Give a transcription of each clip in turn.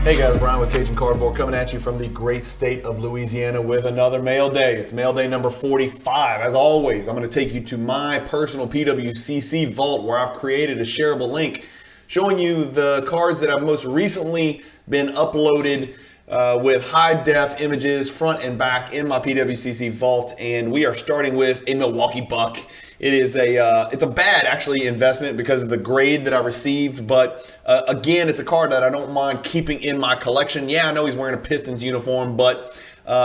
Hey guys, Brian with Cajun Cardboard coming at you from the great state of Louisiana with another mail day. It's mail day number 45. As always, I'm going to take you to my personal PWCC vault where I've created a shareable link showing you the cards that have most recently been uploaded with high def images front and back in my PWCC vault. And we are starting with a Milwaukee Buck. It's a bad actually investment because of the grade that I received, but again, it's a card that I don't mind keeping in my collection. Yeah, I know he's wearing a Pistons uniform, but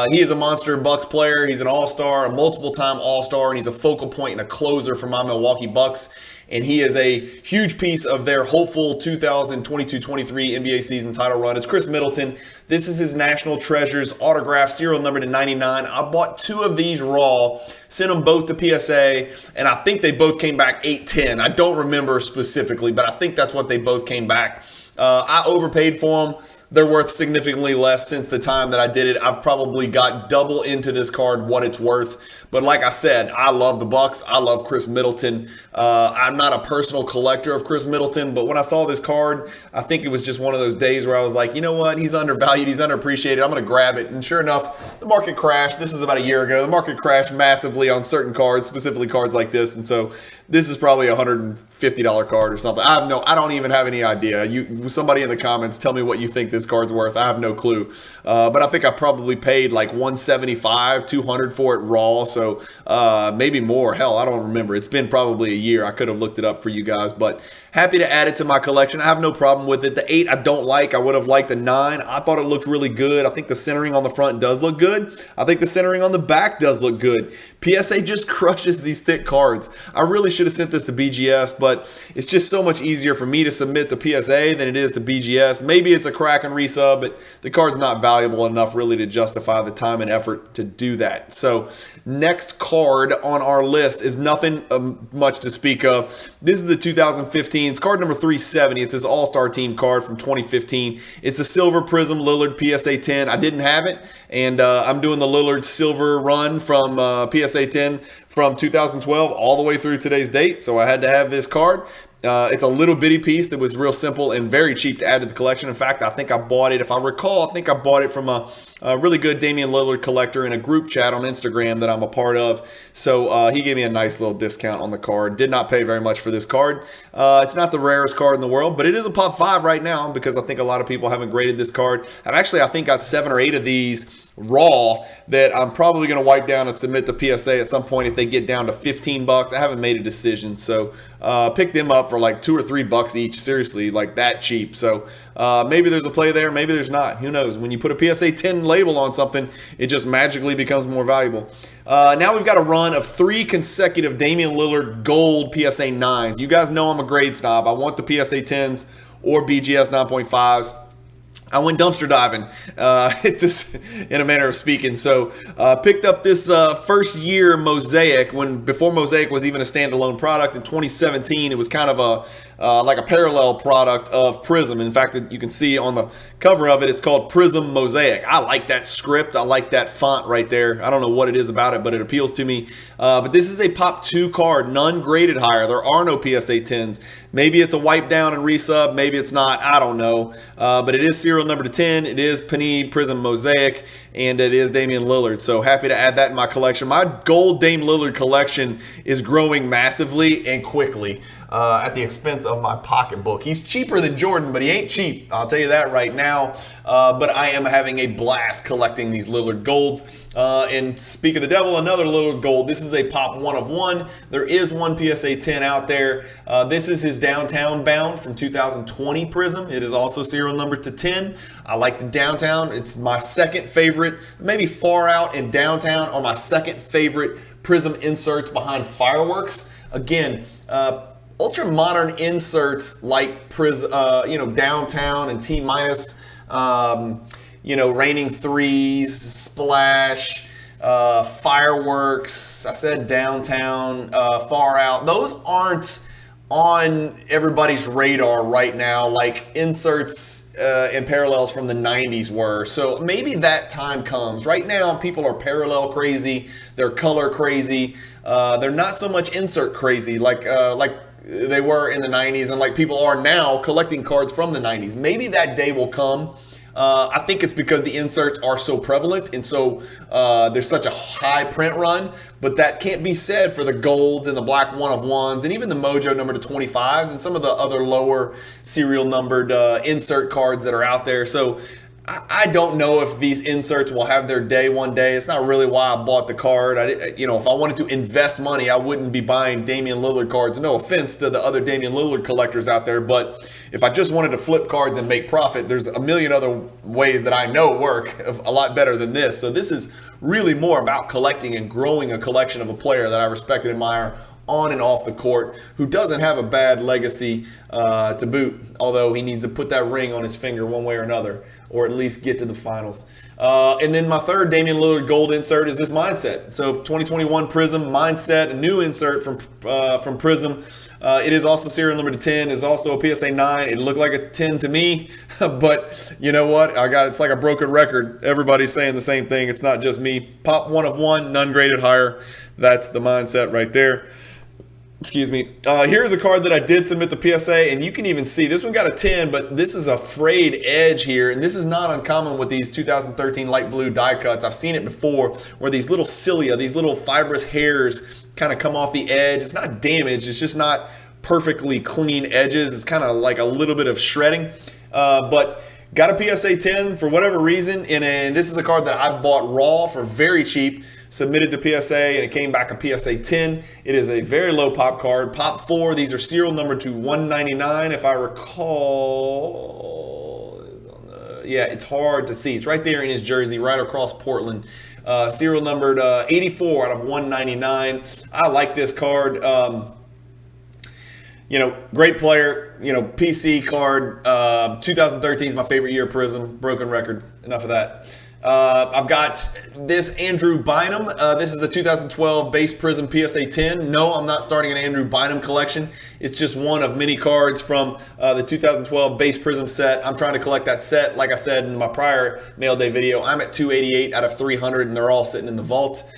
he is a monster Bucks player. He's an all-star, a multiple-time all-star, and he's a focal point and a closer for my Milwaukee Bucks. And he is a huge piece of their hopeful 2022-23 NBA season title run. It's Khris Middleton. This is his National Treasures autograph, serial number to 99. I bought two of these raw, sent them both to PSA, and I think they both came back 810. I don't remember specifically, but I think that's what they both came back. I overpaid for them. They're worth significantly less since the time that I did it. I've probably got double into this card what it's worth. But like I said, I love the Bucks. I love Khris Middleton. I'm not a personal collector of Khris Middleton, but when I saw this card, I think it was just one of those days where I was like, you know what? He's undervalued. He's underappreciated. I'm going to grab it. And sure enough, the market crashed. This was about a year ago. The market crashed massively on certain cards, specifically cards like this. And so this is probably a $150 card or something. I don't even have any idea. Somebody in the comments tell me what you think this card's worth. I have no clue. But I think I probably paid like $175, $200 for it raw. So maybe more. Hell, I don't remember. It's been probably a year. I could have looked it up for you guys, but happy to add it to my collection. I have no problem with it. The 8 I don't like. I would have liked the 9. I thought it looked really good. I think the centering on the front does look good. I think the centering on the back does look good. PSA just crushes these thick cards. I really should have sent this to BGS, but it's just so much easier for me to submit to PSA than it is to BGS. Maybe it's a crack and resub, but the card's not valuable enough really to justify the time and effort to do that. So next card on our list is nothing much to speak of. This is the 2015. It's card number 370. It's his All-Star Team card from 2015. It's a Silver Prism Lillard PSA 10. I didn't have it, and I'm doing the Lillard Silver run from PSA 10 from 2012 all the way through today's date, so I had to have this card. It's a little bitty piece that was real simple and very cheap to add to the collection. In fact, I think I bought it, if I recall, I think I bought it from a really good Damian Lillard collector in a group chat on Instagram that I'm a part of. So he gave me a nice little discount on the card. Did not pay very much for this card. It's not the rarest card in the world, but it is a pop 5 right now because I think a lot of people haven't graded this card. I think got 7 or 8 of these raw that I'm probably going to wipe down and submit to PSA at some point if they get down to $15. I haven't made a decision, so pick them up for like $2 or $3 each. Seriously, like that cheap. So maybe there's a play there, maybe there's not. Who knows? When you put a PSA 10 label on something, it just magically becomes more valuable. Now we've got a run of 3 consecutive Damian Lillard gold PSA 9s. You guys know I'm a grade snob. I want the PSA 10s or BGS 9.5s. I went dumpster diving, just in a manner of speaking. So picked up this first year Mosaic before Mosaic was even a standalone product. In 2017, it was kind of like a parallel product of Prism. In fact, you can see on the cover of it, it's called Prism Mosaic. I like that script. I like that font right there. I don't know what it is about it, but it appeals to me. But this is a Pop 2 card, none graded higher. There are no PSA 10s. Maybe it's a wipe down and resub. Maybe it's not. I don't know. But it is serial number to 10. It is Panini Prism Mosaic, and it is Damian Lillard. So happy to add that in my collection. My gold Dame Lillard collection is growing massively and quickly at the expense of my pocketbook. He's cheaper than Jordan, but he ain't cheap. I'll tell you that right now. But I am having a blast collecting these Lillard golds. And speak of the devil, another Lillard gold. This is a Pop 1 of 1. There is one PSA 10 out there. This is his Downtown Bound from 2020 Prism. It is also serial number to 10. I like the Downtown. It's my second favorite. Maybe Far Out and Downtown are my second favorite Prism inserts behind Fireworks. Again, ultra modern inserts like Downtown and T minus, Raining Threes, Splash, Fireworks. I said Downtown, Far Out. Those aren't on everybody's radar right now like inserts and parallels from the 90s were. So maybe that time comes. Right now, people are parallel crazy. They're color crazy. They're not so much insert crazy like they were in the 90s and like people are now collecting cards from the 90s. Maybe that day will come I think it's because the inserts are so prevalent, and so there's such a high print run, but that can't be said for the golds and the black 1 of 1s and even the Mojo number to 25s and some of the other lower serial numbered insert cards that are out there. So I don't know if these inserts will have their day one day. It's not really why I bought the card. If I wanted to invest money, I wouldn't be buying Damian Lillard cards. No offense to the other Damian Lillard collectors out there, but if I just wanted to flip cards and make profit, there's a million other ways that I know work a lot better than this. So this is really more about collecting and growing a collection of a player that I respect and admire on and off the court, who doesn't have a bad legacy to boot, although he needs to put that ring on his finger one way or another, or at least get to the finals. And then my third Damian Lillard gold insert is this Mindset. So 2021 Prism Mindset, a new insert from Prism. It is also serial number to 10. It's also a PSA 9. It looked like a 10 to me, but you know what? It's like a broken record. Everybody's saying the same thing. It's not just me. Pop 1 of 1, none graded higher. That's the Mindset right there. Excuse me. Here's a card that I did submit to PSA, and you can even see this one got a 10, but this is a frayed edge here, and this is not uncommon with these 2013 light blue die cuts. I've seen it before where these little cilia, these little fibrous hairs kind of come off the edge. It's not damaged. It's just not perfectly clean edges. It's kind of like a little bit of shredding, but got a PSA 10 for whatever reason, and this is a card that I bought raw for very cheap, submitted to PSA, and it came back a PSA 10. It is a very low pop card. Pop 4, these are serial number to 199, if I recall. Yeah, it's hard to see. It's right there in his jersey, right across Portland. Serial numbered 84 out of 199. I like this card. Great player, PC card. 2013 is my favorite year Prism. Broken record. Enough of that. I've got this Andrew Bynum. This is a 2012 base Prism PSA 10. No, I'm not starting an Andrew Bynum collection. It's just one of many cards from the 2012 base Prism set. I'm trying to collect that set. Like I said in my prior mail day video, I'm at 288 out of 300, and they're all sitting in the vault.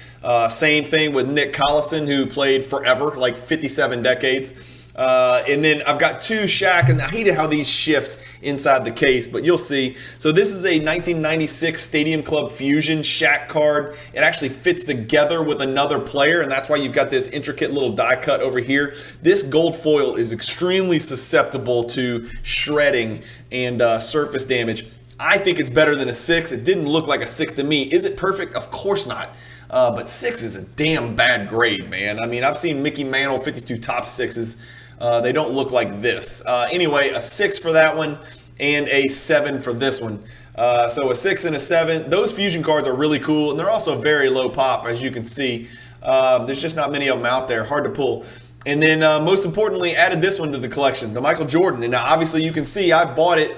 Same thing with Nick Collison, who played forever, like 57 decades. And then I've got two Shaq, and I hated how these shift inside the case, but you'll see. So this is a 1996 Stadium Club Fusion Shaq card. It actually fits together with another player, and that's why you've got this intricate little die cut over here. This gold foil is extremely susceptible to shredding and surface damage. I think it's better than a 6. It didn't look like a 6 to me. Is it perfect? Of course not. But 6 is a damn bad grade, man. I mean, I've seen Mickey Mantle 52 top 6s. They don't look like this. Anyway, a 6 for that one and a 7 for this one. So a 6 and a 7. Those fusion cards are really cool, and they're also very low pop, as you can see. There's just not many of them out there. Hard to pull. And then most importantly, added this one to the collection, the Michael Jordan. And now obviously you can see I bought it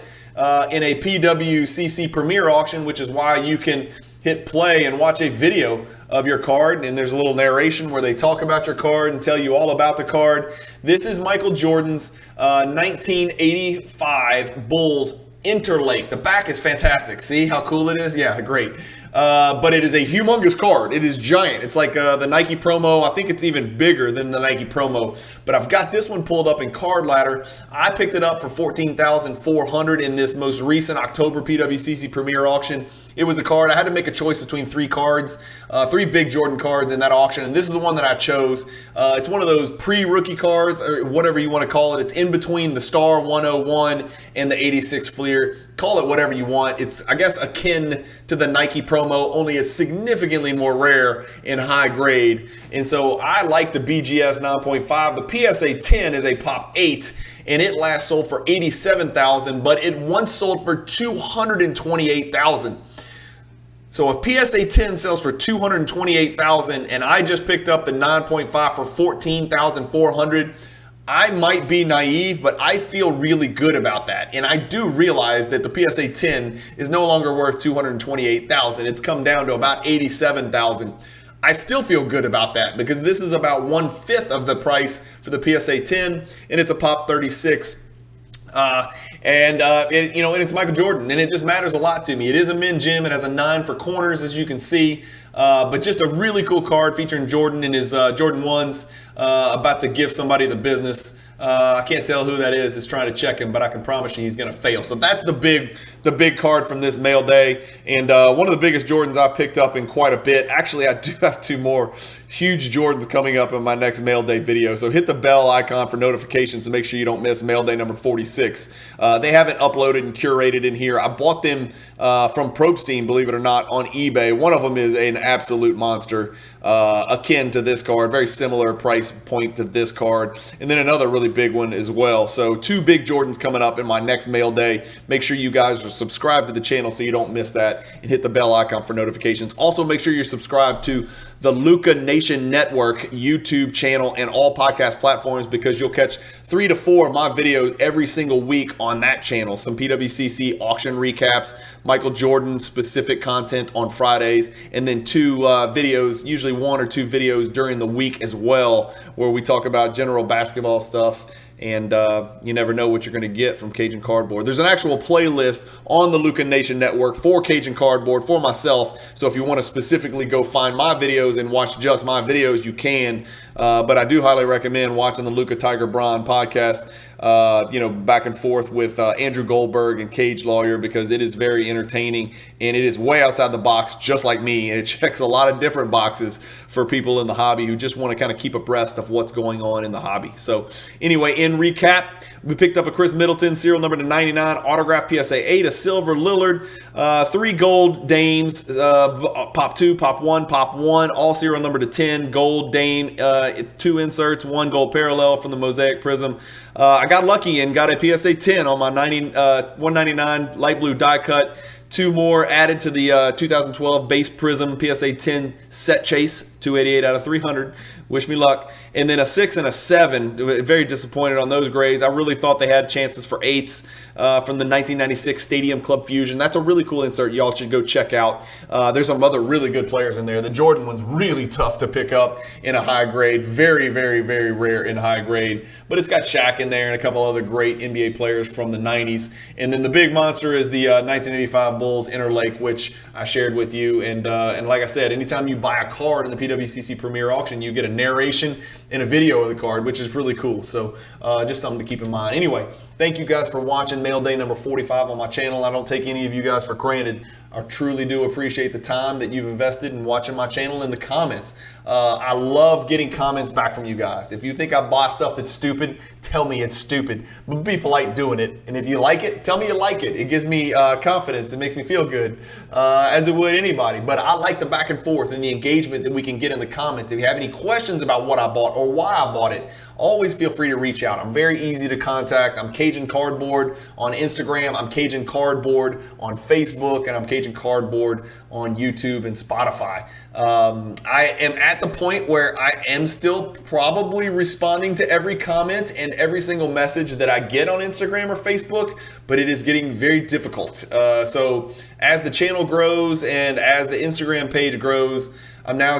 in a PWCC Premier Auction, which is why you can hit play and watch a video of your card, and there's a little narration where they talk about your card and tell you all about the card. This is Michael Jordan's 1985 Bulls Interlake. The back is fantastic. See how cool it is? Yeah, great. But it is a humongous card. It is giant. It's like the Nike promo. I think it's even bigger than the Nike promo. But I've got this one pulled up in Card Ladder. I picked it up for $14,400 in this most recent October PWCC Premier Auction. It was a card. I had to make a choice between 3 cards, 3 big Jordan cards in that auction, and this is the one that I chose. It's one of those pre-rookie cards, or whatever you want to call it. It's in between the Star 101 and the 86 Fleer. Call it whatever you want. It's, I guess, akin to the Nike promo, only it's significantly more rare and high grade. And so I like the BGS 9.5. The PSA 10 is a pop 8. And it last sold for $87,000, but it once sold for $228,000. So if PSA 10 sells for $228,000 and I just picked up the 9.5 for $14,400, I might be naive, but I feel really good about that. And I do realize that the PSA 10 is no longer worth $228,000. It's come down to about $87,000. I still feel good about that because this is about 1/5 of the price for the PSA 10, and it's a pop 36. And it's Michael Jordan, and it just matters a lot to me. It is a min gem. It has a 9 for corners, as you can see. But just a really cool card featuring Jordan in his Jordan 1s, about to give somebody the business. I can't tell who that is that's trying to check him, but I can promise you he's going to fail. So that's the big card from this mail day. And one of the biggest Jordans I've picked up in quite a bit. Actually, I do have 2 more huge Jordans coming up in my next mail day video. So hit the bell icon for notifications to make sure you don't miss mail day number 46. They haven't uploaded and curated in here. I bought them from Probstein, believe it or not, on eBay. One of them is an absolute monster, akin to this card, very similar price point to this card. And then another really big one as well. So 2 big Jordans coming up in my next mail day. Make sure you guys are subscribed to the channel so you don't miss that, and hit the bell icon for notifications. Also, make sure you're subscribed to the Luka Nation Network YouTube channel and all podcast platforms, because you'll catch 3 to 4 of my videos every single week on that channel. Some PWCC auction recaps, Michael Jordan specific content on Fridays, and then 2 videos, usually 1 or 2 videos during the week as well, where we talk about general basketball stuff. And you never know what you're going to get from Cajun Cardboard. There's an actual playlist on the Luka Nation Network for Cajun Cardboard for myself. So if you want to specifically go find my videos and watch just my videos, you can. But I do highly recommend watching the Luka Tiger Braun podcast, back and forth with Andrew Goldberg and Cage Lawyer, because it is very entertaining and it is way outside the box, just like me. And it checks a lot of different boxes for people in the hobby who just want to kind of keep abreast of what's going on in the hobby. So anyway, in recap, we picked up a Khris Middleton, serial number to 99, autograph PSA 8, a silver Lillard, 3 gold Dames, pop 2, pop 1, pop 1, all serial number to 10, gold Dame, 2 inserts, 1 gold parallel from the Mosaic Prism. I got lucky and got a PSA 10 on my 199 light blue die cut. 2 more added to the 2012 base Prism PSA 10 set chase, 288 out of 300. Wish me luck. And then a 6 and a 7. Very disappointed on those grades. I really thought they had chances for 8s from the 1996 Stadium Club Fusion. That's a really cool insert. Y'all should go check out. There's some other really good players in there. The Jordan one's really tough to pick up in a high grade. Very, very, very rare in high grade. But it's got Shaq in there and a couple other great NBA players from the 90s. And then the big monster is the 1985 Bulls Interlake, which I shared with you. And like I said, anytime you buy a card in the PWCC Premier Auction, you get a narration and a video of the card, which is really cool. So just something to keep in mind. Anyway, thank you guys for watching mail day number 45 on my channel. I don't take any of you guys for granted. I truly do appreciate the time that you've invested in watching my channel and the comments. I love getting comments back from you guys. If you think I bought stuff that's stupid, tell me it's stupid. But be polite doing it. And if you like it, tell me you like it. It gives me confidence. It makes me feel good, as it would anybody. But I like the back and forth and the engagement that we can get in the comments. If you have any questions about what I bought or why I bought it, always feel free to reach out. I'm very easy to contact. I'm Cajun Cardboard on Instagram. I'm Cajun Cardboard on Facebook. And I'm Cajun Cardboard on YouTube and Spotify. I am at the point where I am still probably responding to every comment and every single message that I get on Instagram or Facebook, but it is getting very difficult. So as the channel grows and as the Instagram page grows, I'm now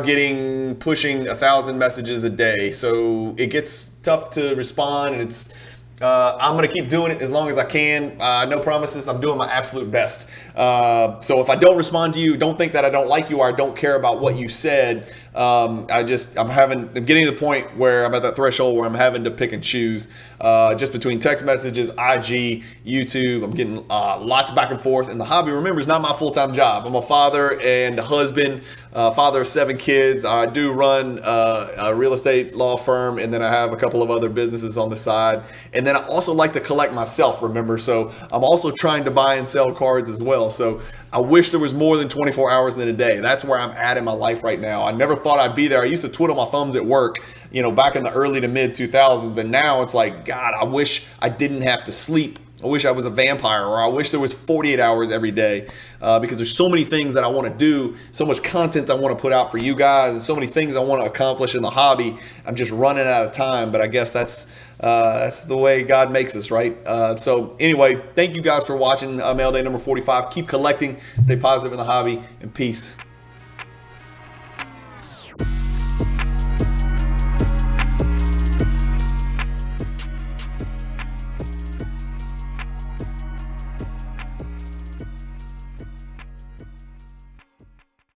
pushing 1,000 messages a day. So it gets tough to respond, and it's I'm going to keep doing it as long as I can. No promises. I'm doing my absolute best. So if I don't respond to you, don't think that I don't like you or I don't care about what you said. I'm getting to the point where I'm at that threshold where I'm having to pick and choose just between text messages, IG, YouTube. I'm getting lots back and forth. And the hobby, remember, is not my full-time job. I'm a father and a husband, father of 7 kids. I do run a real estate law firm, and then I have a couple of other businesses on the side. And then I also like to collect myself, remember? So I'm also trying to buy and sell cards as well. So I wish there was more than 24 hours in a day. That's where I'm at in my life right now. I never thought I'd be there. I used to twiddle my thumbs at work, back in the early to mid 2000s. And now it's like, God, I wish I didn't have to sleep. I wish I was a vampire, or I wish there was 48 hours every day, because there's so many things that I want to do, so much content I want to put out for you guys, and so many things I want to accomplish in the hobby. I'm just running out of time, but I guess that's the way God makes us, right? So anyway, thank you guys for watching mail day number 45. Keep collecting, stay positive in the hobby, and peace.